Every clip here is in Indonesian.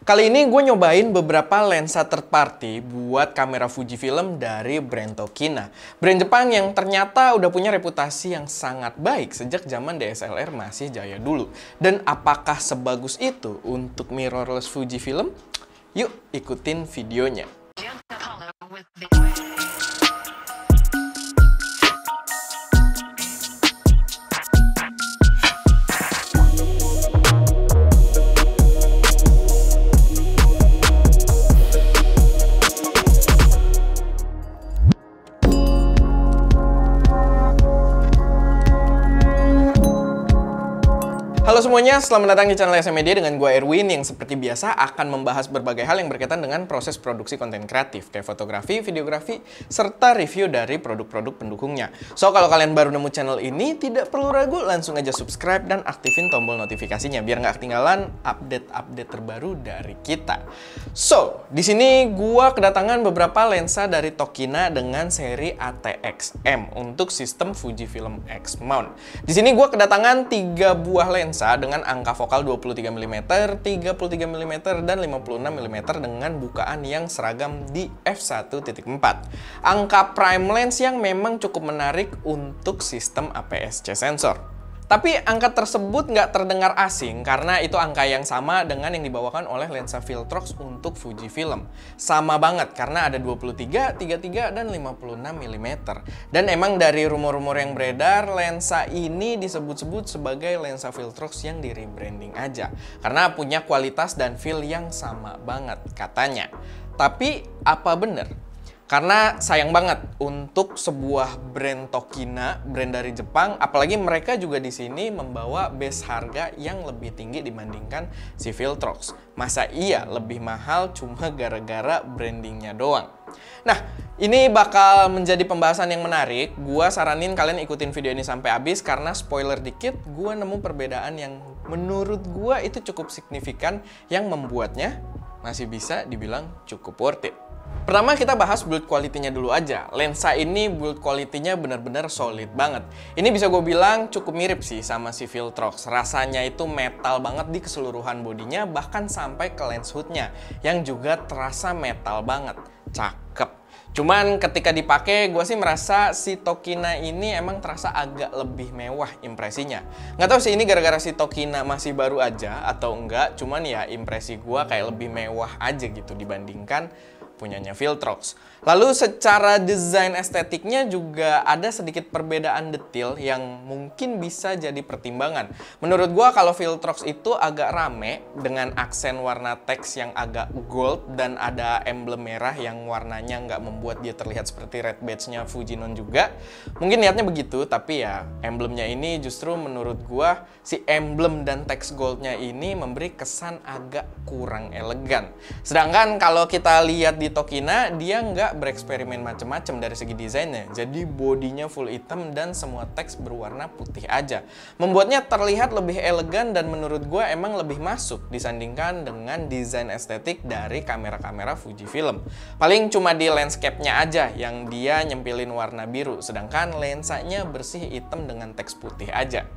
Kali ini gue nyobain beberapa lensa third party buat kamera Fujifilm dari brand Tokina. Brand Jepang yang ternyata udah punya reputasi yang sangat baik sejak zaman DSLR masih jaya dulu. Dan apakah sebagus itu untuk mirrorless Fujifilm? Yuk ikutin videonya. Halo semuanya, selamat datang di channel SM Media dengan gue Erwin yang seperti biasa akan membahas berbagai hal yang berkaitan dengan proses produksi konten kreatif kayak fotografi, videografi, serta review dari produk-produk pendukungnya. So, kalau kalian baru nemu channel ini, tidak perlu ragu, langsung aja subscribe dan aktifin tombol notifikasinya biar nggak ketinggalan update-update terbaru dari kita. So, di sini gue kedatangan beberapa lensa dari Tokina dengan seri ATX-M untuk sistem Fujifilm X mount. Di sini gue kedatangan 3 buah lensa dengan angka fokal 23 mm, 33 mm, dan 56 mm dengan bukaan yang seragam di f1.4. Angka prime lens yang memang cukup menarik untuk sistem APS-C sensor. Tapi angka tersebut nggak terdengar asing karena itu angka yang sama dengan yang dibawakan oleh lensa Viltrox untuk Fujifilm. Sama banget karena ada 23, 33, dan 56 mm. Dan emang dari rumor-rumor yang beredar, lensa ini disebut-sebut sebagai lensa Viltrox yang di rebranding aja. Karena punya kualitas dan feel yang sama banget katanya. Tapi apa bener? Karena sayang banget untuk sebuah brand Tokina, brand dari Jepang, apalagi mereka juga di sini membawa base harga yang lebih tinggi dibandingkan si Viltrox. Masa iya lebih mahal cuma gara-gara brandingnya doang? Nah, ini bakal menjadi pembahasan yang menarik. Gua saranin kalian ikutin video ini sampai habis karena spoiler dikit, gua nemu perbedaan yang menurut gua itu cukup signifikan yang membuatnya masih bisa dibilang cukup worth it. Pertama kita bahas build quality-nya dulu aja. Lensa ini build quality-nya benar-benar solid banget. Ini bisa gue bilang cukup mirip sih sama si Viltrox. Rasanya itu metal banget di keseluruhan bodinya, bahkan sampai ke lens hood-nya yang juga terasa metal banget. Cakep. Cuman ketika dipakai, gue sih merasa si Tokina ini emang terasa agak lebih mewah impresinya. Nggak tahu sih ini gara-gara si Tokina masih baru aja atau enggak, cuman ya impresi gue kayak lebih mewah aja gitu dibandingkan punyanya Viltrox. Lalu secara desain estetiknya juga ada sedikit perbedaan detail yang mungkin bisa jadi pertimbangan. Menurut gua kalau Viltrox itu agak rame dengan aksen warna teks yang agak gold dan ada emblem merah yang warnanya nggak membuat dia terlihat seperti red badge-nya Fujinon juga. Mungkin niatnya begitu, tapi ya emblemnya ini justru menurut gua si emblem dan teks goldnya ini memberi kesan agak kurang elegan. Sedangkan kalau kita lihat di Tokina, dia nggak bereksperimen macam-macam dari segi desainnya. Jadi bodinya full hitam dan semua teks berwarna putih aja. Membuatnya terlihat lebih elegan dan menurut gue emang lebih masuk disandingkan dengan desain estetik dari kamera-kamera Fujifilm. Paling cuma di landscape-nya aja yang dia nyempilin warna biru, sedangkan lensanya bersih hitam dengan teks putih aja.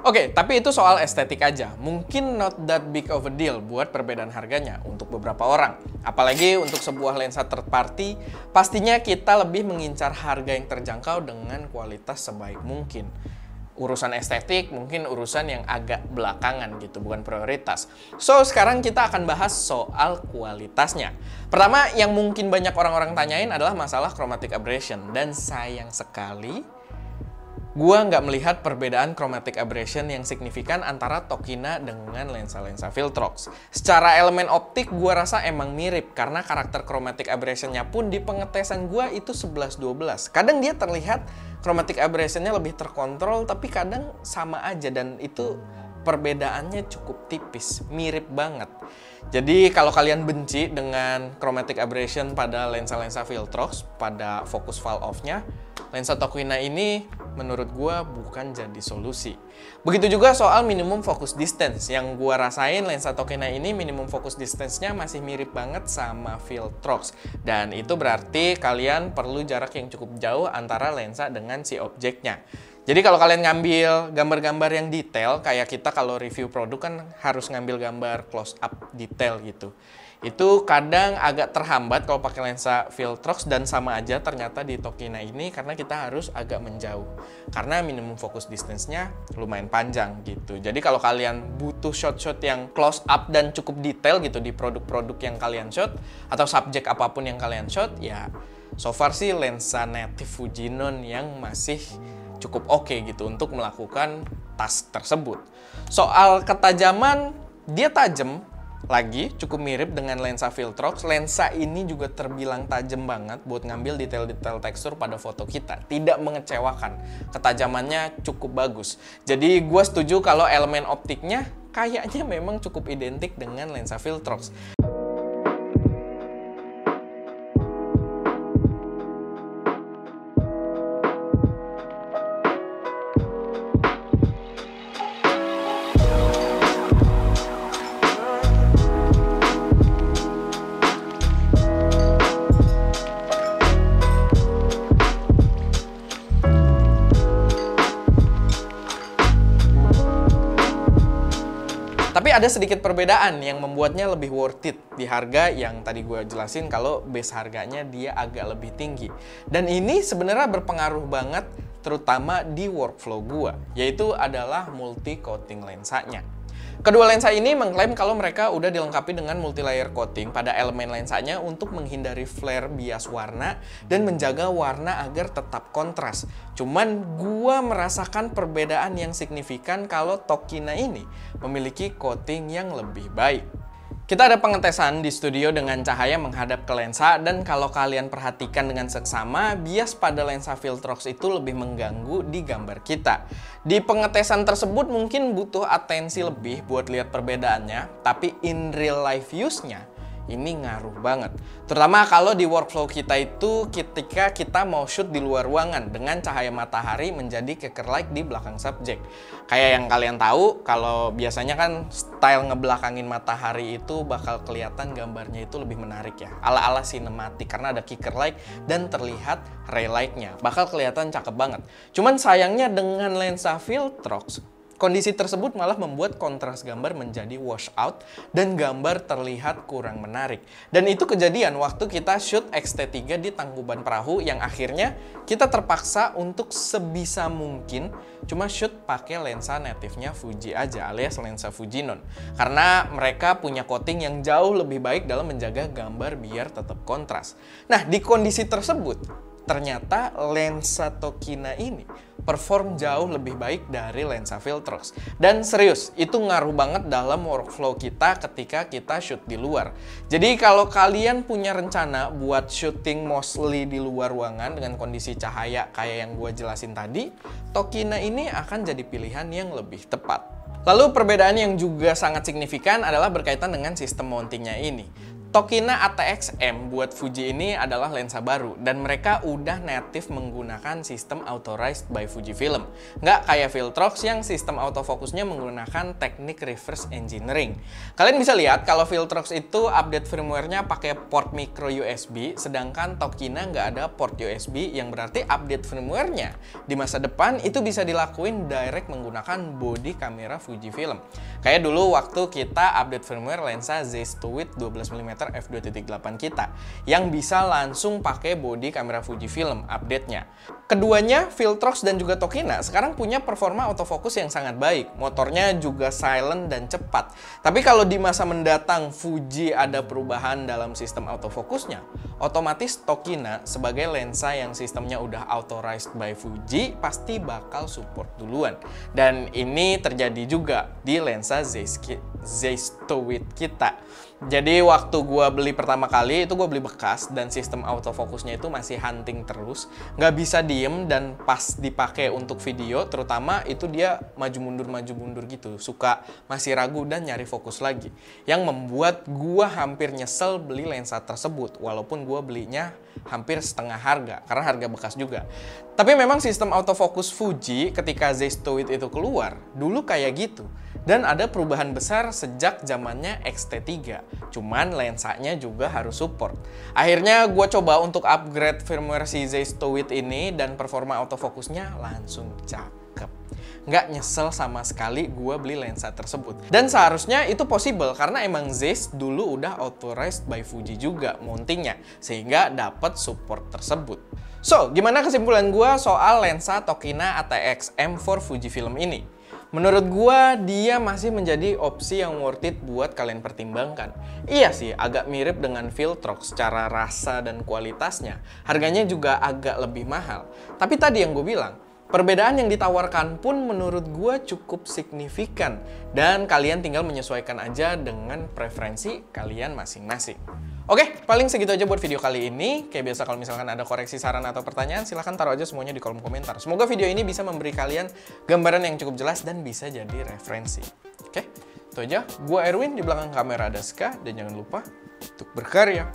Oke, tapi itu soal estetik aja. Mungkin not that big of a deal buat perbedaan harganya untuk beberapa orang. Apalagi untuk sebuah lensa third party, pastinya kita lebih mengincar harga yang terjangkau dengan kualitas sebaik mungkin. Urusan estetik mungkin urusan yang agak belakangan gitu, bukan prioritas. So, sekarang kita akan bahas soal kualitasnya. Pertama, yang mungkin banyak orang-orang tanyain adalah masalah chromatic aberration. Dan sayang sekali, gua nggak melihat perbedaan chromatic aberration yang signifikan antara Tokina dengan lensa-lensa Viltrox. Secara elemen optik gua rasa emang mirip karena karakter chromatic aberration-nya pun di pengetesan gua itu 11-12. Kadang dia terlihat chromatic aberration-nya lebih terkontrol tapi kadang sama aja dan itu perbedaannya cukup tipis, mirip banget. Jadi kalau kalian benci dengan chromatic aberration pada lensa-lensa Viltrox, pada fokus fall off-nya, lensa Tokina ini menurut gua bukan jadi solusi. Begitu juga soal minimum focus distance. Yang gua rasain lensa Tokina ini minimum focus distance-nya masih mirip banget sama Viltrox. Dan itu berarti kalian perlu jarak yang cukup jauh antara lensa dengan si objeknya. Jadi kalau kalian ngambil gambar-gambar yang detail, kayak kita kalau review produk kan harus ngambil gambar close up detail gitu. Itu kadang agak terhambat kalau pakai lensa Viltrox, dan sama aja ternyata di Tokina ini karena kita harus agak menjauh. Karena minimum focus distance-nya lumayan panjang gitu. Jadi kalau kalian butuh shot-shot yang close up dan cukup detail gitu di produk-produk yang kalian shot, atau subjek apapun yang kalian shot, ya so far sih lensa native Fujinon yang masih cukup oke gitu untuk melakukan task tersebut. Soal ketajaman, dia tajam, lagi cukup mirip dengan lensa Viltrox. Lensa ini juga terbilang tajam banget buat ngambil detail-detail tekstur pada foto kita. Tidak mengecewakan, ketajamannya cukup bagus. Jadi gue setuju kalau elemen optiknya kayaknya memang cukup identik dengan lensa Viltrox. Tapi ada sedikit perbedaan yang membuatnya lebih worth it di harga yang tadi gue jelasin kalau base harganya dia agak lebih tinggi. Dan ini sebenarnya berpengaruh banget terutama di workflow gue, yaitu adalah multi coating lensanya. Kedua lensa ini mengklaim kalau mereka udah dilengkapi dengan multi-layer coating pada elemen lensanya untuk menghindari flare bias warna dan menjaga warna agar tetap kontras. Cuman gua merasakan perbedaan yang signifikan kalau Tokina ini memiliki coating yang lebih baik. Kita ada pengetesan di studio dengan cahaya menghadap ke lensa, dan kalau kalian perhatikan dengan seksama, bias pada lensa Viltrox itu lebih mengganggu di gambar kita. Di pengetesan tersebut mungkin butuh atensi lebih buat lihat perbedaannya, tapi in real life use-nya ini ngaruh banget. Terutama kalau di workflow kita itu ketika kita mau shoot di luar ruangan dengan cahaya matahari menjadi kicker light di belakang subjek. Kayak yang kalian tahu, kalau biasanya kan style ngebelakangin matahari itu bakal kelihatan gambarnya itu lebih menarik ya. Ala-ala sinematik karena ada kicker light dan terlihat ray light-nya. Bakal kelihatan cakep banget. Cuman sayangnya dengan lensa Viltrox, kondisi tersebut malah membuat kontras gambar menjadi wash out dan gambar terlihat kurang menarik. Dan itu kejadian waktu kita shoot X-T3 di Tangkuban Perahu yang akhirnya kita terpaksa untuk sebisa mungkin cuma shoot pakai lensa native-nya Fuji aja alias lensa Fujinon. Karena mereka punya coating yang jauh lebih baik dalam menjaga gambar biar tetap kontras. Nah, di kondisi tersebut ternyata lensa Tokina ini perform jauh lebih baik dari lensa Viltrox. Dan serius, itu ngaruh banget dalam workflow kita ketika kita shoot di luar. Jadi kalau kalian punya rencana buat shooting mostly di luar ruangan dengan kondisi cahaya kayak yang gue jelasin tadi, Tokina ini akan jadi pilihan yang lebih tepat. Lalu perbedaan yang juga sangat signifikan adalah berkaitan dengan sistem mountingnya ini. Tokina ATX-M buat Fuji ini adalah lensa baru dan mereka udah native menggunakan sistem authorized by Fujifilm. Nggak kayak Viltrox yang sistem autofokusnya menggunakan teknik reverse engineering. Kalian bisa lihat kalau Viltrox itu update firmware-nya pakai port micro USB, sedangkan Tokina nggak ada port USB yang berarti update firmware-nya di masa depan itu bisa dilakuin direct menggunakan body kamera Fujifilm. Kayak dulu waktu kita update firmware lensa Z-Stowit 12mm f2.8 kita yang bisa langsung pakai body kamera Fujifilm update-nya. Keduanya, Viltrox dan juga Tokina, sekarang punya performa autofocus yang sangat baik. Motornya juga silent dan cepat. Tapi kalau di masa mendatang Fuji ada perubahan dalam sistem autofokusnya, otomatis Tokina sebagai lensa yang sistemnya udah authorized by Fuji pasti bakal support duluan. Dan ini terjadi juga di lensa Z-Stowit kita. Jadi waktu gue beli pertama kali itu gue beli bekas dan sistem autofokusnya itu masih hunting terus, nggak bisa diem, dan pas dipakai untuk video terutama itu dia maju mundur gitu, suka masih ragu dan nyari fokus lagi, yang membuat gue hampir nyesel beli lensa tersebut walaupun gue belinya hampir setengah harga karena harga bekas juga. Tapi memang sistem autofokus Fuji ketika Z-Stowit itu keluar dulu kayak gitu. Dan ada perubahan besar sejak zamannya X-T3. Cuman lensanya juga harus support. Akhirnya gue coba untuk upgrade firmware si Z-Stowit ini dan performa autofokusnya langsung cakep. nggak nyesel sama sekali gue beli lensa tersebut. Dan seharusnya itu possible karena emang Zeiss dulu udah authorized by Fuji juga mountingnya, sehingga dapat support tersebut. So, gimana kesimpulan gue soal lensa Tokina ATX M4 Fujifilm ini? Menurut gua, dia masih menjadi opsi yang worth it buat kalian pertimbangkan. Iya sih, agak mirip dengan Viltrox secara rasa dan kualitasnya. Harganya juga agak lebih mahal. Tapi tadi yang gue bilang, perbedaan yang ditawarkan pun menurut gua cukup signifikan. Dan kalian tinggal menyesuaikan aja dengan preferensi kalian masing-masing. Oke, paling segitu aja buat video kali ini. Kayak biasa kalau misalkan ada koreksi, saran, atau pertanyaan, silahkan taruh aja semuanya di kolom komentar. Semoga video ini bisa memberi kalian gambaran yang cukup jelas dan bisa jadi referensi. Oke, itu aja. Gua Erwin, di belakang kamera ada Ska, dan jangan lupa untuk berkarya.